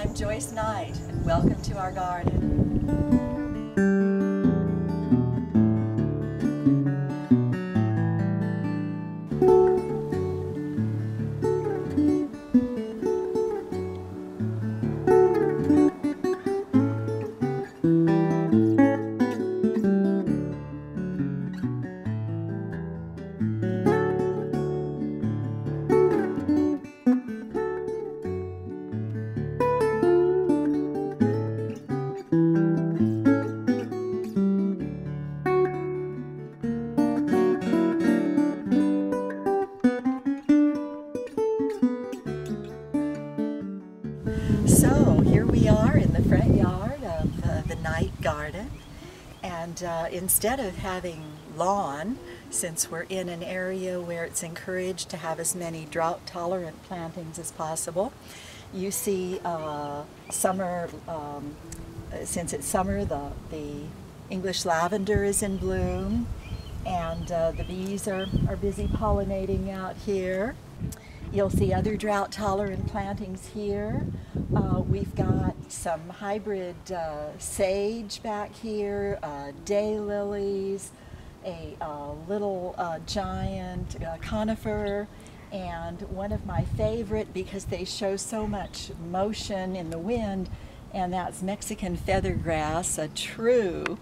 I'm Joyce Knight, and welcome to our garden. So here we are in the front yard of the Knight garden, and instead of having lawn, since we're in an area where it's encouraged to have as many drought-tolerant plantings as possible, you see summer, since it's summer, the English lavender is in bloom, and the bees are busy pollinating out here. You'll see other drought-tolerant plantings here. We've got some hybrid sage back here, daylilies, a little giant conifer, and one of my favorite because they show so much motion in the wind, and that's Mexican feathergrass, a true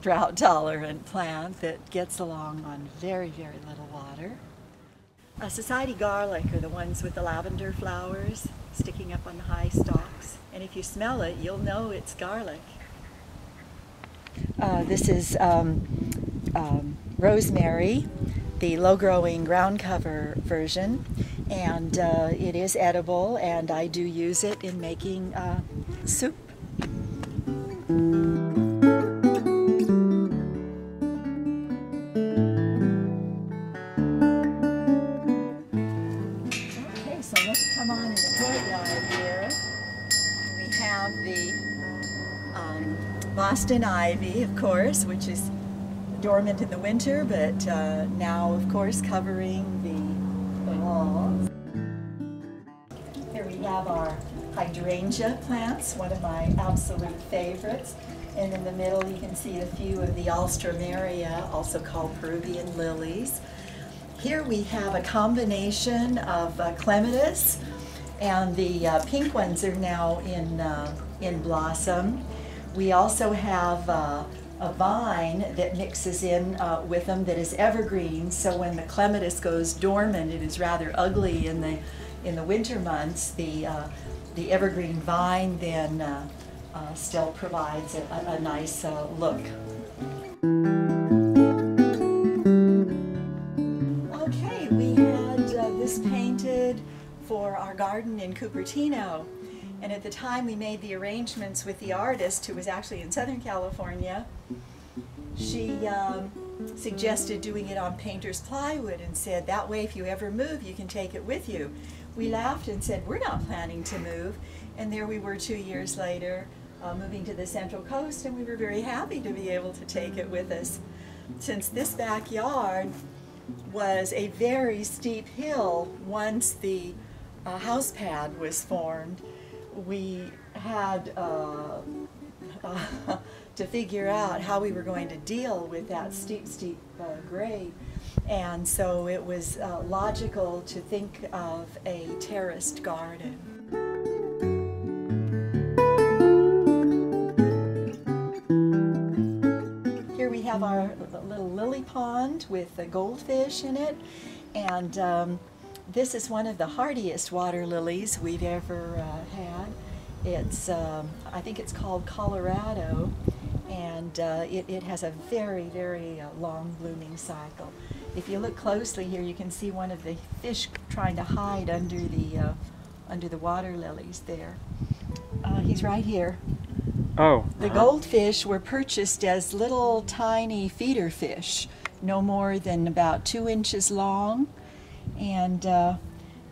drought-tolerant plant that gets along on very, very little water. Society garlic are the ones with the lavender flowers sticking up on the high stalks, and if you smell it, you'll know it's garlic. This is rosemary, the low-growing ground cover version, and it is edible, and I do use it in making soup. So let's come on in the courtyard here. We have the Boston ivy, of course, which is dormant in the winter, but now, of course, covering the walls. Here we have our hydrangea plants, one of my absolute favorites. And in the middle you can see a few of the alstroemeria, also called Peruvian lilies. Here we have a combination of clematis, and the pink ones are now in blossom. We also have a vine that mixes in with them that is evergreen, so when the clematis goes dormant, it is rather ugly in the winter months. The evergreen vine then still provides a nice look. This painted for our garden in Cupertino, and at the time we made the arrangements with the artist, who was actually in Southern California. She suggested doing it on painter's plywood and said, that way if you ever move you can take it with you. We laughed and said, we're not planning to move, and there we were 2 years later moving to the Central Coast, and we were very happy to be able to take it with us. Since this backyard was a very steep hill once the house pad was formed, we had to figure out how we were going to deal with that steep grade, and so it was logical to think of a terraced garden. Here we have our little lily pond with the goldfish in it, and this is one of the hardiest water lilies we've ever had. It's, I think it's called Colorado, and it has a very, very long blooming cycle. If you look closely here, you can see one of the fish trying to hide under the water lilies there. He's right here. Oh. The goldfish were purchased as little tiny feeder fish, no more than about 2 inches long. And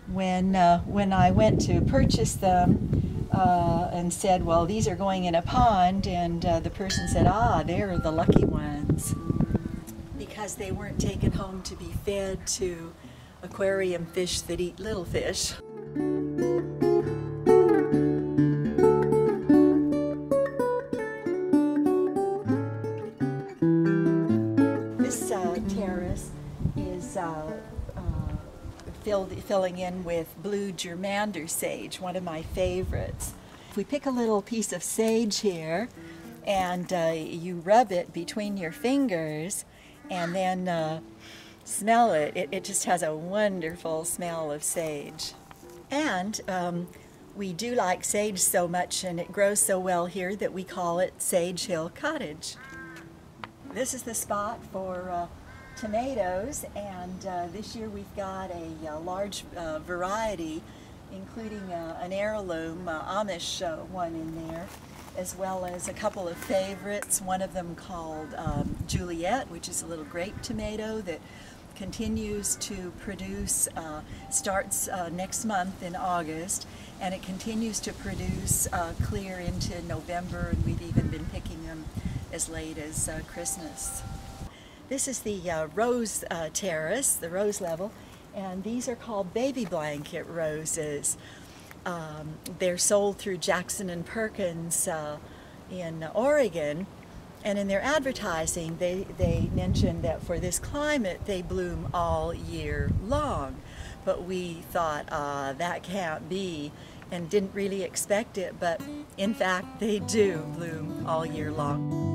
when I went to purchase them and said, well, these are going in a pond, and the person said, ah, they're the lucky ones, because they weren't taken home to be fed to aquarium fish that eat little fish. filling in with blue germander sage, one of my favorites. If we pick a little piece of sage here and you rub it between your fingers and then smell it, it just has a wonderful smell of sage. And we do like sage so much, and it grows so well here, that we call it Sage Hill Cottage. This is the spot for tomatoes, and this year we've got a large variety, including an heirloom Amish one in there, as well as a couple of favorites, one of them called Juliet, which is a little grape tomato that continues to produce, starts next month in August, and it continues to produce clear into November, and we've even been picking them as late as Christmas. This is the rose terrace, the rose level, and these are called baby blanket roses. They're sold through Jackson and Perkins in Oregon, and in their advertising they mention that for this climate they bloom all year long. But we thought, that can't be, and didn't really expect it, but in fact they do bloom all year long.